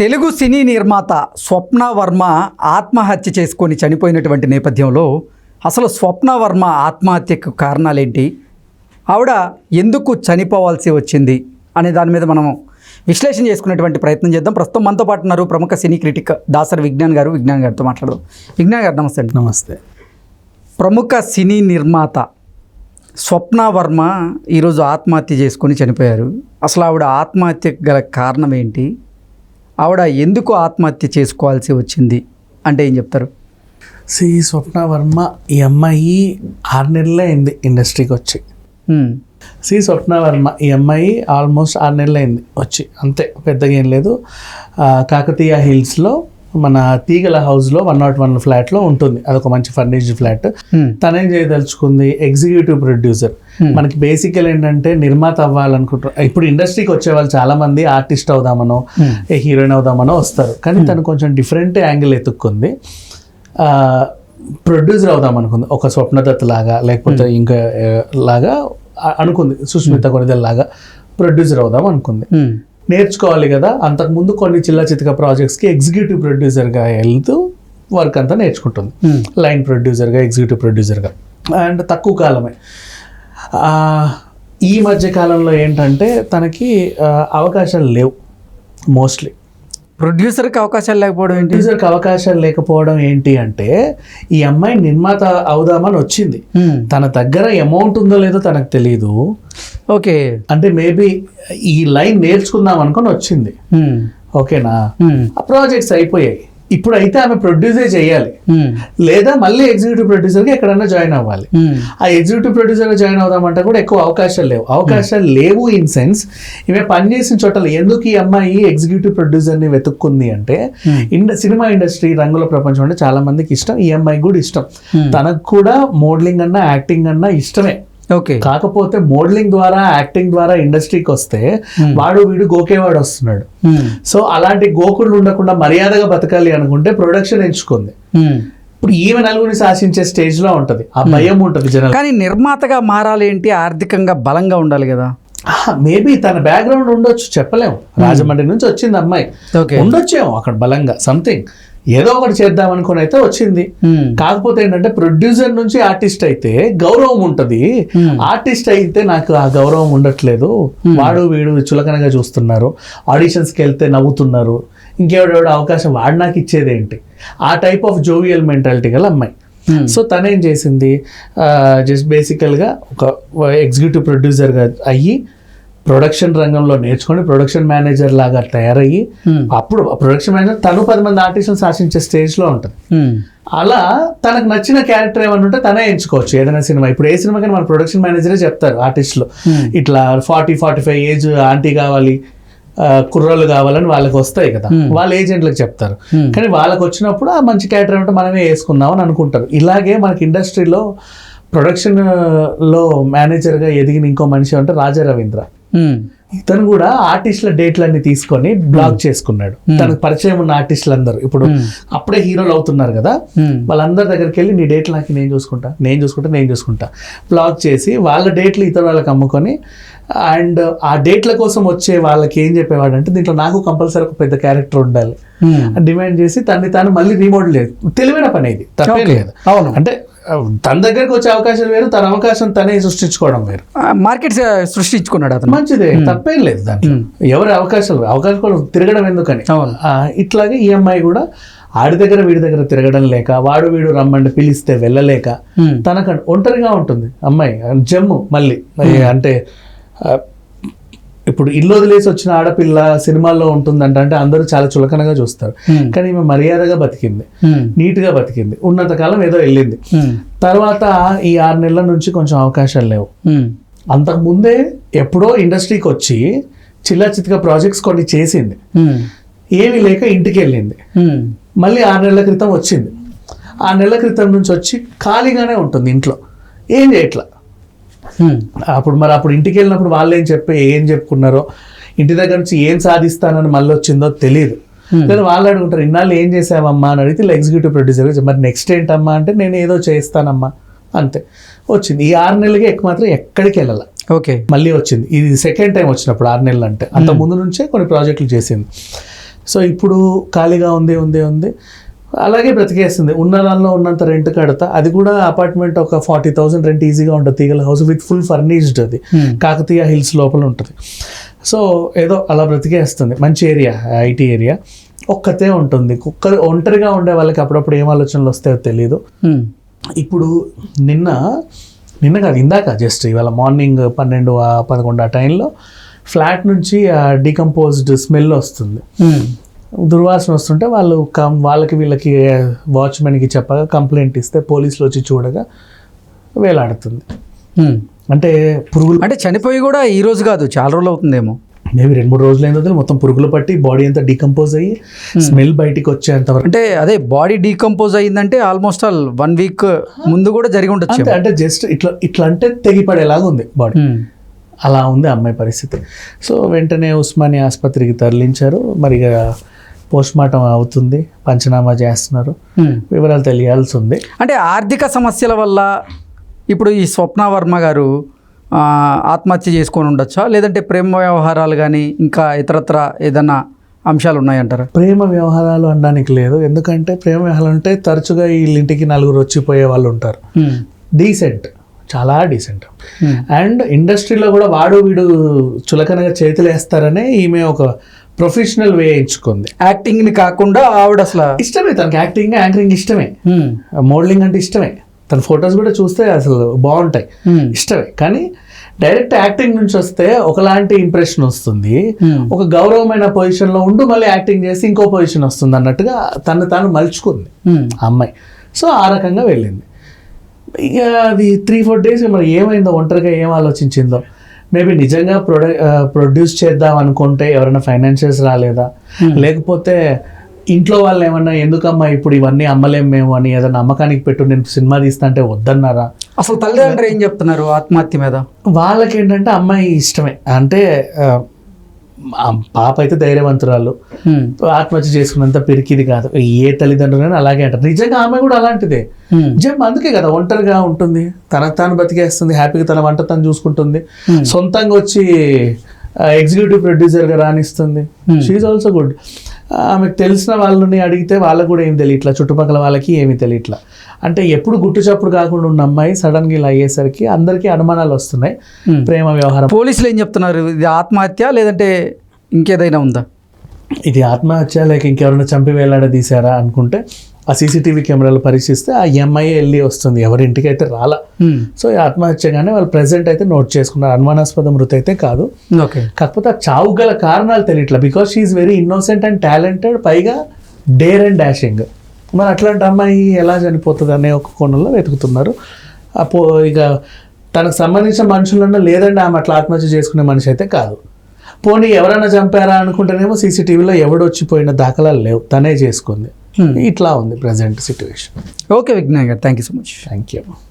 తెలుగు సినీ నిర్మాత స్వప్న వర్మ ఆత్మహత్య చేసుకొని చనిపోయినటువంటి నేపథ్యంలో అసలు స్వప్న వర్మ ఆత్మహత్యకు కారణాలేంటి, ఆవిడ ఎందుకు చనిపోవాల్సి వచ్చింది అనే దాని మీద మనం విశ్లేషణ చేసుకునేటువంటి ప్రయత్నం చేద్దాం. ప్రస్తుతం మనతో పాటు ఉన్నారు ప్రముఖ సినీ క్రిటిక్ దాసరి విజ్ఞాన్ గారితో మాట్లాడదాం. విజ్ఞాన్ గారు నమస్తే అండి. నమస్తే. ప్రముఖ సినీ నిర్మాత స్వప్న వర్మ ఈరోజు ఆత్మహత్య చేసుకొని చనిపోయారు. అసలు ఆవిడ ఆత్మహత్యకు గల కారణం ఏంటి, ఆవిడ ఎందుకు ఆత్మహత్య చేసుకోవాల్సి వచ్చింది అంటే ఏం చెప్తారు? స్వప్న వర్మ ఈ అమ్మాయి 6 నెలలే అయింది ఇండస్ట్రీకి వచ్చి. స్వప్న వర్మ ఈ అమ్మాయి ఆల్మోస్ట్ 6 నెలలు అయింది వచ్చి, అంతే, పెద్దగా ఏం లేదు. కాకతీయ హిల్స్లో మన తీగల హౌస్లో 101 ఫ్లాట్లో ఉంటుంది. అదొక మంచి ఫర్నిష్డ్ ఫ్లాట్. తనేం చేయదలుచుకుంది, ఎగ్జిక్యూటివ్ ప్రొడ్యూసర్. మనకి బేసికల్ ఏంటంటే నిర్మాత అవ్వాలనుకుంటారు. ఇప్పుడు ఇండస్ట్రీకి వచ్చే వాళ్ళు చాలా మంది ఆర్టిస్ట్ అవుదామనో హీరోయిన్ అవుదామనో వస్తారు, కానీ తను కొంచెం డిఫరెంట్ యాంగిల్ ఎత్తుక్కుంది. ప్రొడ్యూసర్ అవుదాం అనుకుంది, ఒక స్వప్నదత్ లాగా లేకపోతే ఇంకా లాగా అనుకుంది. సుష్మిత కొనిదెల్ లాగా ప్రొడ్యూసర్ అవుదాం అనుకుంది. నేర్చుకోవాలి కదా, అంతకుముందు కొన్ని చిల్లచితక ప్రాజెక్ట్స్కి ఎగ్జిక్యూటివ్ ప్రొడ్యూసర్గా వెళ్తూ వర్క్ అంతా నేర్చుకుంటుంది. లైన్ ప్రొడ్యూసర్గా, ఎగ్జిక్యూటివ్ ప్రొడ్యూసర్గా. అండ్ తక్కువ కాలమే. ఈ మధ్య కాలంలో ఏంటంటే తనకి అవకాశాలు లేవు. మోస్ట్లీ ప్రొడ్యూసర్కి అవకాశాలు లేకపోవడం ఏంటి? ప్రొడ్యూసర్కి అవకాశాలు లేకపోవడం ఏంటి అంటే, ఈ అమ్మాయి నిర్మాత అవుదామని వచ్చింది. తన దగ్గర అమౌంట్ ఉందో లేదో తనకు తెలియదు. ఓకే, అంటే మేబీ ఈ లైన్ నేర్చుకుందాం అనుకొని వచ్చింది. ఓకేనా, ఆ ప్రాజెక్ట్స్ అయిపోయాయి. ఇప్పుడు అయితే ఆమె ప్రొడ్యూసర్ చేయాలి, లేదా మళ్ళీ ఎగ్జిక్యూటివ్ ప్రొడ్యూసర్గా ఎక్కడన్నా జాయిన్ అవ్వాలి. ఆ ఎగ్జిక్యూటివ్ ప్రొడ్యూసర్గా జాయిన్ అవుదామంటే కూడా ఎక్కువ అవకాశాలు లేవు. ఇన్ సెన్స్ ఈమె పనిచేసిన చోటలు. ఎందుకు ఈ అమ్మాయి ఎగ్జిక్యూటివ్ ప్రొడ్యూసర్ని వెతుక్కుంది అంటే, సినిమా ఇండస్ట్రీ, రంగుల ప్రపంచం అంటే చాలా మందికి ఇష్టం. ఈ అమ్మాయికి కూడా ఇష్టం. తనకు కూడా మోడలింగ్ అన్నా యాక్టింగ్ అన్నా ఇష్టమే. ఓకే, కాకపోతే మోడలింగ్ ద్వారా, యాక్టింగ్ ద్వారా ఇండస్ట్రీకి వస్తే వీడు గోకేవాడు వస్తున్నాడు. సో అలాంటి గోకుళ్ళు ఉండకుండా మర్యాదగా బతకాలి అనుకుంటే ప్రొడక్షన్ ఎంచుకుంది. ఇప్పుడు ఈమె నలుగురిని శాసించే స్టేజ్ లో ఉంటది, ఆ భయం ఉంటది జనాలు. కానీ నిర్మాతగా మారాలి ఏంటి, ఆర్థికంగా బలంగా ఉండాలి కదా. మేబీ తన బ్యాక్గ్రౌండ్ ఉండొచ్చు, చెప్పలేము. రాజమండ్రి నుంచి వచ్చింది అమ్మాయి, ఉండొచ్చేమో అక్కడ బలంగా సంథింగ్ ఏదో ఒకటి చేద్దాం అనుకుని అయితే వచ్చింది. కాకపోతే ఏంటంటే ప్రొడ్యూసర్ నుంచి ఆర్టిస్ట్ అయితే గౌరవం ఉంటది. ఆర్టిస్ట్ అయితే నాకు ఆ గౌరవం ఉండట్లేదు. వీడు చులకనగా చూస్తున్నారు, ఆడిషన్స్కి వెళ్తే నవ్వుతున్నారు, ఇంకెవడెవడో అవకాశం వాడు నాకు ఇచ్చేదేంటి, ఆ టైప్ ఆఫ్ జోవియల్ మెంటాలిటీ గల అమ్మాయి. సో తనేం చేసింది, జస్ట్ బేసికల్గా ఒక ఎగ్జిక్యూటివ్ ప్రొడ్యూసర్గా అయ్యి ప్రొడక్షన్ రంగంలో నేర్చుకొని ప్రొడక్షన్ మేనేజర్ లాగా తయారయ్యి, అప్పుడు ప్రొడక్షన్ మేనేజర్ తను 10 మంది ఆర్టిస్టులు శాసించే స్టేజ్లో ఉంటుంది. అలా తనకు నచ్చిన క్యారెక్టర్ ఏమన్నా ఉంటే తనే ఎంచుకోవచ్చు ఏదైనా సినిమా. ఇప్పుడు ఏ సినిమాకైనా మన ప్రొడక్షన్ మేనేజరే చెప్తారు ఆర్టిస్టులు, ఇట్లా 40-45 ఏజ్ ఆంటీ కావాలి, కుర్రోళ్ళు కావాలని వాళ్ళకి వస్తాయి కదా, వాళ్ళ ఏజెంట్లకు చెప్తారు. కానీ వాళ్ళకి వచ్చినప్పుడు ఆ మంచి క్యారెక్టర్ ఏమంటే మనమే వేసుకుందాం అని అనుకుంటారు. ఇలాగే మనకి ఇండస్ట్రీలో ప్రొడక్షన్ లో మేనేజర్గా ఎదిగిన ఇంకో మనిషి అంటే రాజా రవీంద్ర. ఇతను కూడా ఆర్టిస్టుల డేట్లన్నీ తీసుకొని బ్లాక్ చేసుకున్నాడు. తనకు పరిచయం ఉన్న ఆర్టిస్టులు అందరూ ఇప్పుడు అప్పుడే హీరోలు అవుతున్నారు కదా, వాళ్ళందరి దగ్గరికి వెళ్ళి నీ డేట్లు నాకు నేను చూసుకుంటా బ్లాక్ చేసి వాళ్ళ డేట్లు ఇతర వాళ్ళకి అమ్ముకొని, అండ్ ఆ డేట్ల కోసం వచ్చే వాళ్ళకి ఏం చెప్పేవాడు అంటే, దీంట్లో నాకు కంపల్సరీ ఒక పెద్ద క్యారెక్టర్ ఉండాలి డిమాండ్ చేసి తాను మళ్ళీ రీమోడల్ లేదు. తెలివైన పని ఇది, తప్పే లేదు. అంటే తన దగ్గరకు వచ్చే అవకాశాలు వేరు, తన అవకాశం తనే సృష్టించుకోవడం వేరు. మార్కెట్ సృష్టించుకున్నాడు అతను, మంచిదే, తప్పేం లేదు దాంట్లో. ఎవరి అవకాశాలు తిరగడం ఎందుకని. ఇట్లాగే ఈ అమ్మాయి కూడా ఆడి దగ్గర వీడి దగ్గర తిరగడం లేక, వీడు రమ్మంటే పిలిస్తే వెళ్ళలేక తనకంటే ఒంటరిగా ఉంటుంది అమ్మాయి. జమ్ము మళ్ళీ అంటే ఇప్పుడు ఇల్లు వదిలేసి వచ్చిన ఆడపిల్ల సినిమాల్లో ఉంటుందంట అంటే అందరూ చాలా చులకనగా చూస్తారు. కానీ ఈమె మర్యాదగా బతికింది, నీట్గా బతికింది, ఉన్నంతకాలం ఏదో వెళ్ళింది. తర్వాత ఈ 6 నెలల నుంచి కొంచెం అవకాశాలు లేవు. అంతకుముందే ఎప్పుడో ఇండస్ట్రీకి వచ్చి చిల్లచితక ప్రాజెక్ట్స్ కొన్ని చేసింది, ఏమీ లేక ఇంటికి వెళ్ళింది. మళ్ళీ 6 నెలల క్రితం వచ్చింది. 6 నెలల క్రితం నుంచి వచ్చి ఖాళీగానే ఉంటుంది ఇంట్లో, ఏం చేయట్లా. అప్పుడు ఇంటికి వెళ్ళినప్పుడు వాళ్ళు ఏం చెప్పుకున్నారో, ఇంటి దగ్గర నుంచి ఏం సాధిస్తానని మళ్ళీ వచ్చిందో తెలియదు. లేదా వాళ్ళు అడుగుంటారు, ఇన్నాళ్ళు ఏం చేసావమ్మా అని అడిగితే ఎగ్జిక్యూటివ్ ప్రొడ్యూసర్ మరి నెక్స్ట్ ఏంటమ్మా అంటే, నేను ఏదో చేస్తానమ్మా అంతే. వచ్చింది ఈ 6 నెలలకి మాత్రం ఎక్కడికి వెళ్ళాల. ఓకే, మళ్ళీ వచ్చింది. ఇది సెకండ్ టైం వచ్చినప్పుడు 6 నెలలు అంటే, అంత ముందు నుంచే కొన్ని ప్రాజెక్టులు చేసింది. సో ఇప్పుడు ఖాళీగా ఉంది అలాగే బ్రతికేస్తుంది. ఉన్న దానిలో ఉన్నంత రెంట్ కడతా, అది కూడా అపార్ట్మెంట్ ఒక 40,000 రెంట్ ఈజీగా ఉంటుంది, తీగల హౌస్ విత్ ఫుల్ ఫర్నిష్డ్, అది కాకతీయ హిల్స్ లోపల ఉంటుంది. సో ఏదో అలా బ్రతికేస్తుంది, మంచి ఏరియా, ఐటీ ఏరియా. ఒక్కతే ఉంటుంది, ఒంటరిగా ఉండే వాళ్ళకి అప్పుడప్పుడు ఏం ఆలోచనలు వస్తాయో తెలీదు. ఇప్పుడు నిన్న కాదు, ఇందాక జస్ట్ ఇవాళ మార్నింగ్ 12-11 ఆ టైంలో ఫ్లాట్ నుంచి డీకంపోజ్డ్ స్మెల్ వస్తుంది, దుర్వాసన వస్తుంటే వాళ్ళకి వీళ్ళకి వాచ్మెన్కి చెప్పగా కంప్లైంట్ ఇస్తే పోలీసులు వచ్చి చూడగా వేలాడుతుంది. అంటే పురుగులు, అంటే చనిపోయి కూడా ఈ రోజు కాదు, చాలా రోజులు అవుతుందేమో, మేబీ 2-3 రోజులు అయిన మొత్తం పురుగులు పట్టి బాడీ అంతా డీకంపోజ్ అయ్యి స్మెల్ బయటికి వచ్చేంత వరకు. అంటే అదే బాడీ డీకంపోజ్ అయ్యిందంటే ఆల్మోస్ట్ 1 వీక్ ముందు కూడా జరిగి ఉండొచ్చు. అంటే జస్ట్ ఇట్లా అంటే తెగిపడేలాగా ఉంది బాడీ, అలా ఉంది అమ్మాయి పరిస్థితి. సో వెంటనే ఉస్మానియా ఆసుపత్రికి తరలించారు. మరి పోస్ట్ మార్టం అవుతుంది, పంచనామా చేస్తున్నారు, వివరాలు తెలియాల్సి ఉంది. అంటే ఆర్థిక సమస్యల వల్ల ఇప్పుడు ఈ స్వప్న వర్మ గారు ఆత్మహత్య చేసుకొని ఉండొచ్చా, లేదంటే ప్రేమ వ్యవహారాలు కానీ ఇంకా ఇతరత్ర ఏదైనా అంశాలు ఉన్నాయంటారా? ప్రేమ వ్యవహారాలు అనడానికి లేదు, ఎందుకంటే ప్రేమ వ్యవహారాలు అంటే తరచుగా వీళ్ళింటికి 4 వచ్చిపోయే వాళ్ళు ఉంటారు. డీసెంట్, చాలా డీసెంట్. అండ్ ఇండస్ట్రీలో కూడా వాడు వీడు చులకనగా చేతులు వేస్తారనే ఈమె ఒక ప్రొఫెషనల్ వే ఎంచుకుంది. యాక్టింగ్ని కాకుండా ఆవిడ అసలు ఇష్టమే తనకి, యాక్టింగ్ యాంకరింగ్ ఇష్టమే, మోడలింగ్ అంటే ఇష్టమే, తన ఫొటోస్ కూడా చూస్తే అసలు బాగుంటాయి, ఇష్టమే. కానీ డైరెక్ట్ యాక్టింగ్ నుంచి వస్తే ఒకలాంటి ఇంప్రెషన్ వస్తుంది, ఒక గౌరవమైన పొజిషన్లో ఉంటూ మళ్ళీ యాక్టింగ్ చేసి ఇంకో పొజిషన్ వస్తుంది అన్నట్టుగా తాను మలుచుకుంది ఆ అమ్మాయి. సో ఆ రకంగా వెళ్ళింది. ఇక అది 3-4 డేస్ మరి ఏమైందో, ఒంటరిగా ఏం ఆలోచించిందో, మేబీ నిజంగా ప్రొడ్యూస్ చేద్దాం అనుకుంటే ఎవరైనా ఫైనాన్షియల్స్ రాలేదా, లేకపోతే ఇంట్లో వాళ్ళు ఏమన్నా ఎందుకమ్మా ఇప్పుడు ఇవన్నీ అమ్మలేం మేము అని ఏదైనా అమ్మకానికి పెట్టు నేను సినిమా తీస్తా అంటే వద్దన్నారా? అసలు తల్లిదండ్రులు ఏం చెప్తున్నారు ఆత్మహత్య మీద? వాళ్ళకి ఏంటంటే అమ్మాయి ఇష్టమే, అంటే పాప అయితే ధైర్యవంతురాలు, ఆత్మహత్య చేసుకున్నంత పిరికిది కాదు. ఏ తల్లిదండ్రులైనా అలాగే అంటారు. నిజంగా ఆమె కూడా అలాంటిదే, నిజం. అందుకే కదా ఒంటరిగా ఉంటుంది, తనకు తాను బతికేస్తుంది, హ్యాపీగా తన వంట తను చూసుకుంటుంది, సొంతంగా వచ్చి ఎగ్జిక్యూటివ్ ప్రొడ్యూసర్గా రాణిస్తుంది. She also good. ఆమెకు తెలిసిన వాళ్ళని అడిగితే వాళ్ళకు కూడా ఏం తెలియట్లా, చుట్టుపక్కల వాళ్ళకి ఏమీ తెలియట్లా. అంటే ఎప్పుడు గుట్టు చప్పుడు కాకుండా ఉన్న అమ్మాయి సడన్గా ఇలా అయ్యేసరికి అందరికీ అనుమానాలు వస్తున్నాయి. ప్రేమ వ్యవహారం. పోలీసులు ఏం చెప్తున్నారు, ఇది ఆత్మహత్య లేదంటే ఇంకేదైనా ఉందా? ఇది ఆత్మహత్య లేక ఇంకెవరైనా చంపి వేలాడదీశారా అనుకుంటే ఆ సీసీటీవీ కెమెరాలు పరీక్షిస్తే ఆ ఎంఐ వెళ్ళి వస్తుంది, ఎవరి ఇంటికి అయితే రాలా. సో ఈ ఆత్మహత్యగానే వాళ్ళు ప్రెసెంట్ అయితే నోట్ చేసుకున్నారు, అనుమానాస్పద మృతి అయితే కాదు. కాకపోతే ఆ చావు గల కారణాలు తెలియట్లా, because she very innocent and talented, పైగా డేర్ అండ్ డాషింగ్. మరి అట్లాంటి అమ్మాయి ఎలా చనిపోతుంది అనే ఒక కోణంలో వెతుకుతున్నారు. ఇక తనకు సంబంధించిన మనుషులన్నా లేదండి ఆమె అట్లా ఆత్మహత్య చేసుకునే మనిషి అయితే కాదు. పోనీ ఎవరైనా చంపారా అనుకుంటేనేమో సీసీటీవీలో ఎవడు వచ్చిపోయిన దాఖలాలు లేవు, తనే చేసుకుంది. ఇట్లా ఉంది ప్రజెంట్ సిచ్యువేషన్. ఓకే విజ్ఞాన్ గారు, thank you so much. Thank you.